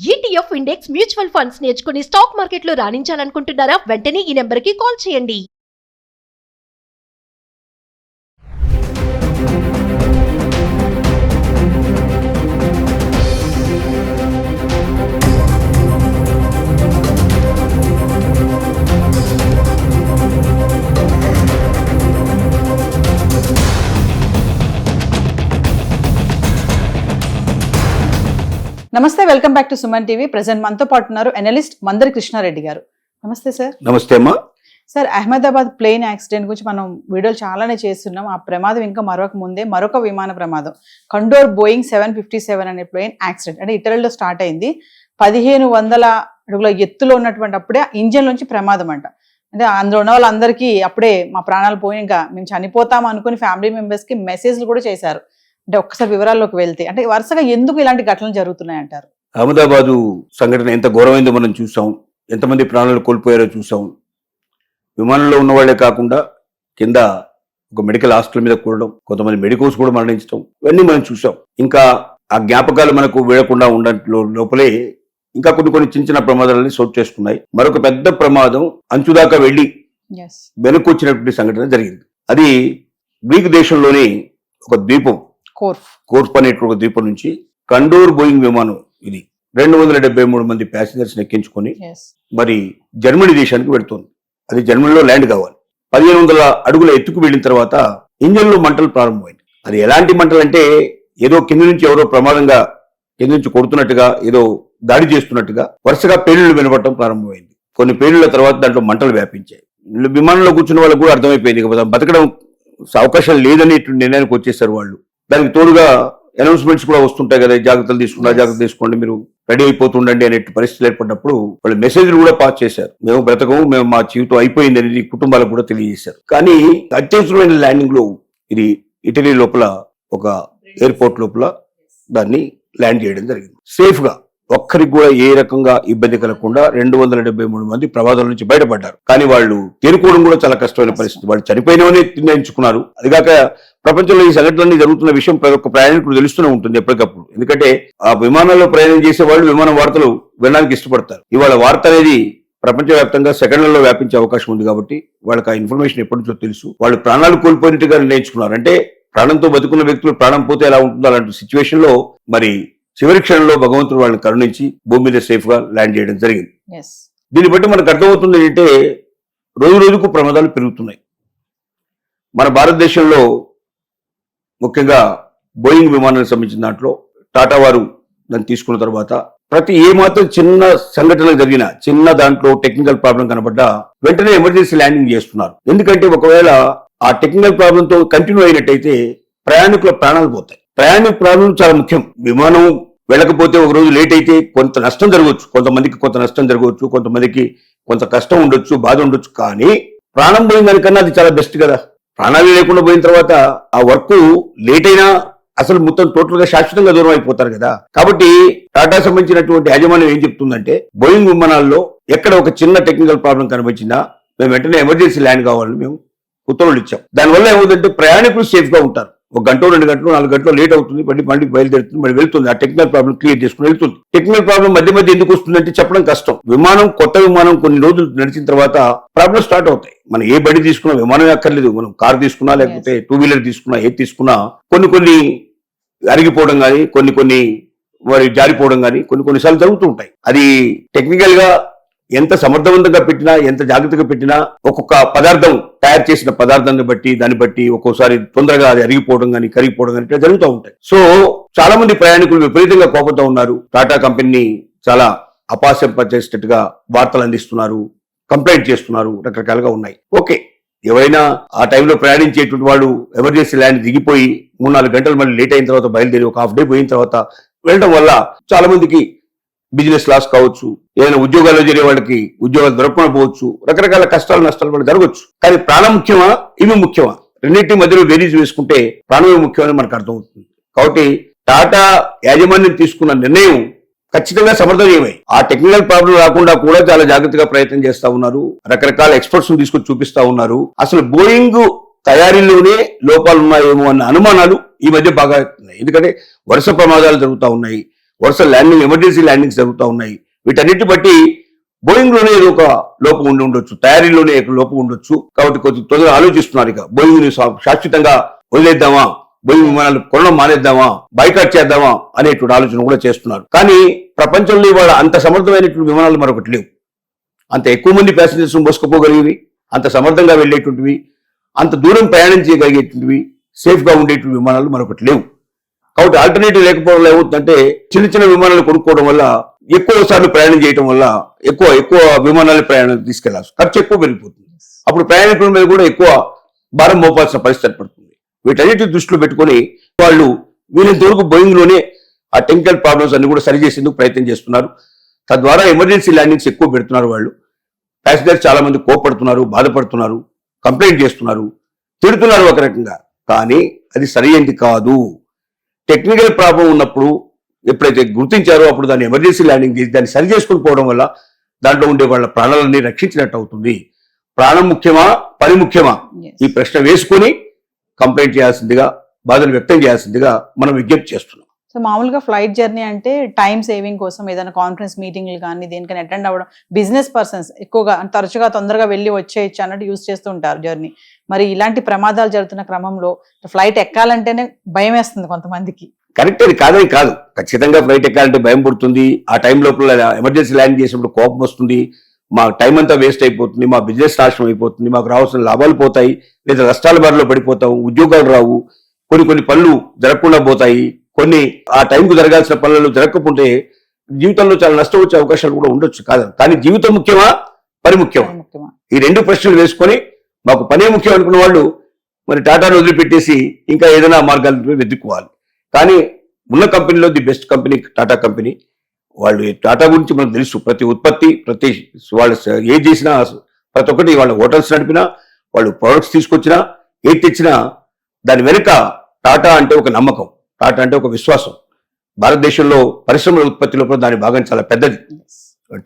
ETF index mutual funds నేర్చుకుని stock మార్కెట్లో రాణించాలనుకుంటున్నారా? వెంటనే ఈ నెంబర్కి కాల్ చేయండి. నమస్తే, welcome back to Suman TV. Present మనతో పాటు ఉన్నారు అనలిస్ట్ మందరి కృష్ణారెడ్డి గారు. నమస్తే సార్. నమస్తే అమ్మా. సార్, అహ్మదాబాద్ ప్లేన్ యాక్సిడెంట్ గురించి మనం వీడియోలు చాలానే చేస్తున్నాం. ఆ ప్రమాదం ఇంకా మరొక ముందే మరొక విమాన ప్రమాదం, కండోర్ బోయింగ్ 757 అనే ప్లేన్ యాక్సిడెంట్ అంటే ఇటలీలో స్టార్ట్ అయింది. 1500 అడుగుల ఎత్తులో ఉన్నటువంటి అప్పుడే ఇంజన్ నుంచి ప్రమాదం అంట. అంటే అందులో ఉన్న వాళ్ళందరికీ అప్పుడే మా ప్రాణాలు పోయి ఇంకా మేము చనిపోతాం అనుకుని ఫ్యామిలీ మెంబర్స్కి మెసేజ్లు కూడా చేశారు. అంటే ఒక్కసారి వివరాల్లోకి వెళ్తే అంటే వరుసగా ఎందుకు ఇలాంటి ఘటనలు జరుగుతున్నాయి అంటారు? అహ్మదాబాదు సంఘటన ఎంత ఘోరమైందో మనం చూసాం, ఎంతమంది ప్రాణాలు కోల్పోయారో చూసాం. విమానంలో ఉన్న వాళ్లే కాకుండా కింద ఒక మెడికల్ హాస్పిటల్ మీద కూడడం, కొంతమంది మెడికల్స్ కూడా మరణించడం, ఇవన్నీ మనం చూసాం. ఇంకా ఆ జ్ఞాపకాలు మనకు వీడకుండా ఉండట్లో లోపలే ఇంకా కొన్ని చిన్న చిన్న ప్రమాదాలని చోటు చేసుకున్నాయి. మరొక పెద్ద ప్రమాదం అంచుదాకా వెళ్లి వెనక్కి వచ్చినటువంటి సంఘటన జరిగింది. అది గ్రీక్ దేశంలోని ఒక ద్వీపం, కోర్ఫ్ అనేటువంటి ద్వీపం నుంచి కండోర్ బోయింగ్ విమానం ఇది 273 మంది ప్యాసింజర్స్ ఎక్కించుకొని మరి జర్మనీ దేశానికి వెళుతుంది. అది జర్మనీలో ల్యాండ్ కావాలి. 1500 అడుగుల ఎత్తుకు వెళ్ళిన తర్వాత ఇంజన్ లో మంటలు ప్రారంభమైంది. అది ఎలాంటి మంటలు అంటే ఏదో కింద నుంచి ఎవరో ప్రమాదంగా కింద నుంచి కొడుతున్నట్టుగా, ఏదో దాడి చేస్తున్నట్టుగా వరుసగా పేలుళ్లు వినపడటం ప్రారంభమైంది. కొన్ని పేలుళ్ల తర్వాత దాంట్లో మంటలు వ్యాపించాయి. విమానంలో కూర్చున్న వాళ్ళకు కూడా అర్థమైపోయింది కదా బతకడం అవకాశం లేదనే నిర్ణయానికి వచ్చేసారు వాళ్ళు. దానికి తోడుగా అనౌన్స్మెంట్స్ కూడా వస్తుంటాయి కదా, జాగ్రత్తలు తీసుకోండి, మీరు రెడీ అయిపోతుండండి అనే పరిస్థితులు ఏర్పడినప్పుడు వాళ్ళు మెసేజ్లు కూడా పాస్ చేశారు. మేము బ్రతకము, మేము మా జీవితం అయిపోయింది అనేది కుటుంబాలకు కూడా తెలియజేశారు. కానీ అత్యవసరమైన ల్యాండింగ్ లో ఇది ఇటలీ లోపల ఒక ఎయిర్పోర్ట్ లోపల దాన్ని ల్యాండ్ చేయడం జరిగింది. సేఫ్ గా ఒక్కరికి కూడా ఏ రకంగా ఇబ్బంది కలగకుండా 273 మంది ప్రమాదాల నుంచి బయటపడ్డారు. కానీ వాళ్ళు తేరుకోవడం కూడా చాలా కష్టమైన పరిస్థితి. వాళ్ళు చనిపోయినవనే నిర్ణయించుకున్నారు. అదిగాక ప్రపంచంలో ఈ సంఘటనలన్నీ జరుగుతున్న విషయం ప్రతి ఒక్క ప్రయాణికుడు తెలుస్తూనే ఉంటుంది ఎప్పటికప్పుడు. ఎందుకంటే ఆ విమానాల్లో ప్రయాణం చేసే వాళ్ళు విమాన వార్తలు వినడానికి ఇష్టపడతారు. ఇవాళ వార్త అనేది ప్రపంచవ్యాప్తంగా సెకండ్లలో వ్యాపించే అవకాశం ఉంది కాబట్టి వాళ్ళకి ఆ ఇన్ఫర్మేషన్ ఎప్పటి నుంచో తెలుసు. వాళ్ళు ప్రాణాలు కోల్పోయినట్టుగా నిర్ణయించుకున్నారు. అంటే ప్రాణంతో బతుకున్న వ్యక్తులు ప్రాణం పోతే ఎలా ఉంటుందో అలాంటి సిచ్యువేషన్ లో మరి చివరి క్షణంలో భగవంతుడు వాళ్ళని కరుణించి భూమి మీద సేఫ్ గా ల్యాండ్ చేయడం జరిగింది. దీన్ని బట్టి మనకు అర్థమవుతుంది ఏంటంటే రోజు రోజుకు ప్రమాదాలు పెరుగుతున్నాయి. మన భారతదేశంలో ముఖ్యంగా బోయింగ్ విమానానికి సంబంధించిన దాంట్లో టాటా వారు దాన్ని తీసుకున్న తర్వాత ప్రతి ఏమాత్రం చిన్న సంఘటన జరిగిన చిన్న దాంట్లో టెక్నికల్ ప్రాబ్లం కనబడ్డా వెంటనే ఎమర్జెన్సీ ల్యాండింగ్ చేస్తున్నారు. ఎందుకంటే ఒకవేళ ఆ టెక్నికల్ ప్రాబ్లంతో కంటిన్యూ అయినట్టయితే ప్రయాణికుల ప్రాణాలు పోతాయి. ప్రయాణిక ప్రాబ్లం చాలా ముఖ్యం. విమానం వెళ్ళకపోతే ఒక రోజు లేట్ అయితే కొంత నష్టం జరగవచ్చు, కొంతమందికి కొంత నష్టం జరగవచ్చు, కొంతమందికి కొంత కష్టం ఉండొచ్చు, బాధ ఉండొచ్చు. కానీ ప్రాణం పోయిన దానికన్నా అది చాలా బెస్ట్ కదా. ప్రాణాలు లేకుండా పోయిన తర్వాత ఆ వర్క్ లేట్ అయినా అసలు మొత్తం టోటల్ గా శాశ్వతంగా దూరం అయిపోతారు కదా. కాబట్టి టాటా సంబంధించినటువంటి యాజమాన్యం ఏం చెప్తుందంటే బోయింగ్ విమానాల్లో ఎక్కడ ఒక చిన్న టెక్నికల్ ప్రాబ్లం కనిపించినా మేము వెంటనే ఎమర్జెన్సీ ల్యాండ్ కావాలని మేము ఉత్తర్వులు ఇచ్చాం. దానివల్ల ఏమవుతుందంటే ప్రయాణికులు సేఫ్ గా ఉంటారు. 1 గంట 2 గంటలు 4 గంటలు లేట్ అవుతుంది, మళ్ళీ బయలుదేరుతుంది, మళ్ళీ వెళ్తుంది, ఆ టెక్నికల్ ప్రాబ్లం క్లియర్ చేసుకుని వెళ్తుంది. టెక్నికల్ ప్రాబ్లం మధ్య ఎందుకు వస్తుందంటే చెప్పడం కష్టం. కొత్త విమానం కొన్ని రోజులు నడిచిన తర్వాత ప్రాబ్లం స్టార్ట్ అవుతాయి. మనం ఏ బండి తీసుకున్నా, విమానం అక్కర్లేదు, మనం కార్ తీసుకున్నా లేకపోతే 2 వీలర్ తీసుకున్నా, ఏది తీసుకున్నా కొన్ని అరిగిపోవడం కానీ కొన్ని మరి జారిపోవడం కానీ కొన్నిసార్లు జరుగుతూ ఉంటాయి. అది టెక్నికల్ గా ఎంత సమర్థవంతంగా పెట్టినా, ఎంత జాగ్రత్తగా పెట్టినా ఒక్కొక్క పదార్థం తయారు చేసిన పదార్థాన్ని బట్టి దాన్ని బట్టి ఒక్కోసారి తొందరగా అది అరిగిపోవడం కానీ కరిగిపోవడం కానీ ఇట్లా జరుగుతూ ఉంటాయి. సో చాలా మంది ప్రయాణికులు విపరీతంగా కోపంతో ఉన్నారు. టాటా కంపెనీని చాలా అపాస్యంపచేసేటట్టుగా వార్తలు అందిస్తున్నారు, కంప్లైంట్ చేస్తున్నారు, రకరకాలుగా ఉన్నాయి. ఓకే, ఎవరైనా ఆ టైంలో ప్రయాణించేటువంటి వాళ్ళు ఎమర్జెన్సీ ల్యాండ్ దిగిపోయి 3-4 గంటలు మళ్ళీ లేట్ అయిన తర్వాత బయలుదేరి ఒక హాఫ్ డే పోయిన తర్వాత వెళ్ళడం వల్ల చాలా మందికి బిజినెస్ లాస్ కావచ్చు, ఏదైనా ఉద్యోగాల్లో చేరే వాళ్ళకి ఉద్యోగాలు దొరకకుండా పోవచ్చు, రకరకాల కష్టాలు నష్టాలు కూడా జరగవచ్చు. కానీ ప్రాణం ముఖ్యమా, ఇవి ముఖ్యమా? రెండింటి మధ్యలో బేరీజ్ వేసుకుంటే ప్రాణమే ముఖ్యమని మనకు అర్థమవుతుంది. కాబట్టి టాటా యాజమాన్యం తీసుకున్న నిర్ణయం ఖచ్చితంగా సమర్థనీయమే. ఆ టెక్నికల్ ప్రాబ్లం రాకుండా కూడా చాలా జాగ్రత్తగా ప్రయత్నం చేస్తా ఉన్నారు. రకరకాల ఎక్స్పర్ట్స్ తీసుకొచ్చి చూపిస్తా ఉన్నారు. అసలు బోయింగ్ తయారీలోనే లోపాలు ఉన్నాయేమో అన్న అనుమానాలు ఈ మధ్య బాగా ఉన్నాయి. ఎందుకంటే వరుస ప్రమాదాలు జరుగుతూ ఉన్నాయి. వరుస ల్యాండింగ్, ఎమర్జెన్సీ ల్యాండింగ్స్ జరుగుతూ ఉన్నాయి. వీటన్నిటి బట్టి బోయింగ్ లోనే ఏదో ఒక లోపం ఉండి ఉండొచ్చు, తయారీలోనే ఒక లోపం ఉండొచ్చు. కాబట్టి కొద్ది తొందరగా ఆలోచిస్తున్నారు, ఇక బోయింగ్ ని శాశ్వతంగా వదిలేద్దామా, బోయింగ్ విమానాలు కొనడం మానేద్దామా, బైకాట్ చేద్దామా అనేటువంటి ఆలోచన కూడా చేస్తున్నారు. కానీ ప్రపంచంలో ఇవాళ అంత సమర్థమైనటువంటి విమానాలు మరొకటి లేవు. అంత ఎక్కువ మంది ప్యాసింజర్స్ మోసుకుపోగలిగేవి, అంత సమర్థంగా వెళ్ళేటువంటివి, అంత దూరం ప్రయాణం చేయగలిగేటువంటివి, సేఫ్ గా ఉండేటువంటి విమానాలు మరొకటి లేవు. కాబట్టి ఆల్టర్నేటివ్ లేకపోవడం ఏమవుతుందంటే చిన్న చిన్న విమానాలు కొనుక్కోవడం వల్ల, ఎక్కువ సార్లు ప్రయాణం చేయడం వల్ల ఎక్కువ విమానాలు ప్రయాణం తీసుకెళ్లాల్సి, ఖర్చు ఎక్కువ పెరిగిపోతుంది. అప్పుడు ప్రయాణికుల మీద కూడా ఎక్కువ భారం మోపాల్సిన పరిస్థితి ఏర్పడుతుంది. వీటన్నిటి దృష్టిలో పెట్టుకుని వాళ్ళు వీళ్ళంత వరకు బోయింగ్ లోనే ఆ టెక్నికల్ ప్రాబ్లమ్స్ అన్ని కూడా సరిచేసేందుకు ప్రయత్నం చేస్తున్నారు. తద్వారా ఎమర్జెన్సీ ల్యాండింగ్స్ ఎక్కువ పెడుతున్నారు. వాళ్ళు ప్యాసింజర్స్ చాలా మంది కోపడుతున్నారు, బాధపడుతున్నారు, కంప్లైంట్ చేస్తున్నారు, తిడుతున్నారు ఒక రకంగా. కానీ అది సరైనది కాదు. టెక్నికల్ ప్రాబ్లం ఉన్నప్పుడు ఎప్పుడైతే గుర్తించారో అప్పుడు దాన్ని ఎమర్జెన్సీ ల్యాండింగ్ చేసి దాన్ని సరి చేసుకుని పోవడం వల్ల దాంట్లో ఉండే వాళ్ళ ప్రాణాలన్నీ రక్షించినట్టు అవుతుంది. ప్రాణం ముఖ్యమా, పని ముఖ్యమా, ఈ ప్రశ్న వేసుకుని కంప్లైంట్ చేయాల్సిందిగా, బాధలు వ్యక్తం చేయాల్సిందిగా మనం విజ్ఞప్తి చేస్తున్నాం. సో మామూలుగా ఫ్లైట్ జర్నీ అంటే టైం సేవింగ్ కోసం ఏదైనా కాన్ఫరెన్స్ మీటింగ్లు కానీ దేనికైనా అటెండ్ అవ్వడం, బిజినెస్ పర్సన్స్ ఎక్కువగా తరచుగా తొందరగా వెళ్ళి వచ్చేయచ్చు అన్నట్టు యూజ్ చేస్తూ ఉంటారు జర్నీ. మరి ఇలాంటి ప్రమాదాలు జరుగుతున్న క్రమంలో ఫ్లైట్ ఎక్కాలంటేనే భయం వేస్తుంది కొంతమందికి. కరెక్ట్, అది కాదని కాదు. ఖచ్చితంగా ఫ్లైట్ ఎక్కాలంటే భయం పుడుతుంది. ఆ టైం లోపల ఎమర్జెన్సీ ల్యాండ్ చేసినప్పుడు కోపం వస్తుంది, మా టైం అంతా వేస్ట్ అయిపోతుంది, మా బిజినెస్ నాశనం అయిపోతుంది, మాకు రావాల్సిన లాభాలు పోతాయి, లేదా నష్టాల బారిలో పడిపోతాం, ఉద్యోగాలు రావు, కొన్ని పనులు జరగకుండా పోతాయి, కొన్ని ఆ టైంకు జరగాల్సిన పనులు జరగకపోతే జీవితంలో చాలా నష్టం వచ్చే అవకాశాలు కూడా ఉండొచ్చు. కాదు, కానీ జీవితం ముఖ్యమా, పని ముఖ్యమా, ఈ రెండు ప్రశ్నలు వేసుకొని మాకు పనే ముఖ్యం అనుకున్న వాళ్ళు మరి టాటాను వదిలిపెట్టేసి ఇంకా ఏదైనా మార్గాలు వెతుక్కోవాలి. కానీ ఉన్న కంపెనీలో the best company Tata company. వాళ్ళు టాటా గురించి మనకు తెలుసు. ప్రతి ఉత్పత్తి, ప్రతి వాళ్ళు ఏది చేసినా, ప్రతి ఒక్కటి వాళ్ళ హోటల్స్ నడిపినా, వాళ్ళు ప్రొడక్ట్స్ తీసుకొచ్చినా, ఏది తెచ్చినా దాని వెనుక టాటా అంటే ఒక నమ్మకం, టాటా అంటే ఒక విశ్వాసం. భారతదేశంలో పరిశ్రమల ఉత్పత్తిలో దాని భాగం చాలా పెద్దది.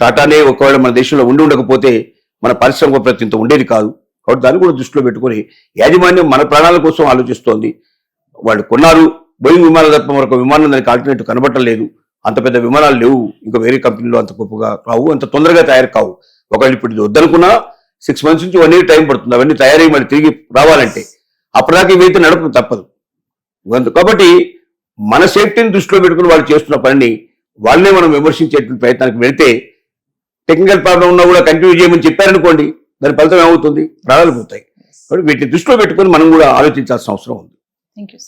టాటానే ఒకవేళ మన దేశంలో ఉండకపోతే మన పరిశ్రమ ఉత్పత్తి ఇంత ఉండేది కాదు. కాబట్టి దాన్ని కూడా దృష్టిలో పెట్టుకుని యాజమాన్యం మన ప్రాణాల కోసం ఆలోచిస్తోంది. వాళ్ళు కొన్నారు బోయింగ్ విమానాలు తప్ప మరొక విమానం దానికి ఆల్టర్నేటివ్ కనబట్టలేదు. అంత పెద్ద విమానాలు లేవు, ఇంకా వేరే కంపెనీలో అంత గొప్పగా రావు, అంత తొందరగా తయారు కావు. ఒకవేళ ఇప్పుడు ఇది వద్దనుకున్నా 6 months నుంచి 1 year టైం పడుతుంది అవన్నీ తయారై మళ్ళీ తిరిగి రావాలంటే. అప్పటిదాకా ఇవైతే నడపడం తప్పదు. కాబట్టి మన సేఫ్టీని దృష్టిలో పెట్టుకుని వాళ్ళు చేస్తున్న పనిని వాళ్ళనే మనం విమర్శించేటువంటి ప్రయత్నానికి వెళ్తే, టెక్నికల్ ప్రాబ్లం ఉన్నా కూడా కంటిన్యూ చేయమని చెప్పారనుకోండి, దాని ఫలితం ఏమవుతుంది, ప్రాణాలు పోతాయి. కాబట్టి వీటిని దృష్టిలో పెట్టుకుని మనం కూడా ఆలోచించాల్సిన అవసరం ఉంది. Thank you.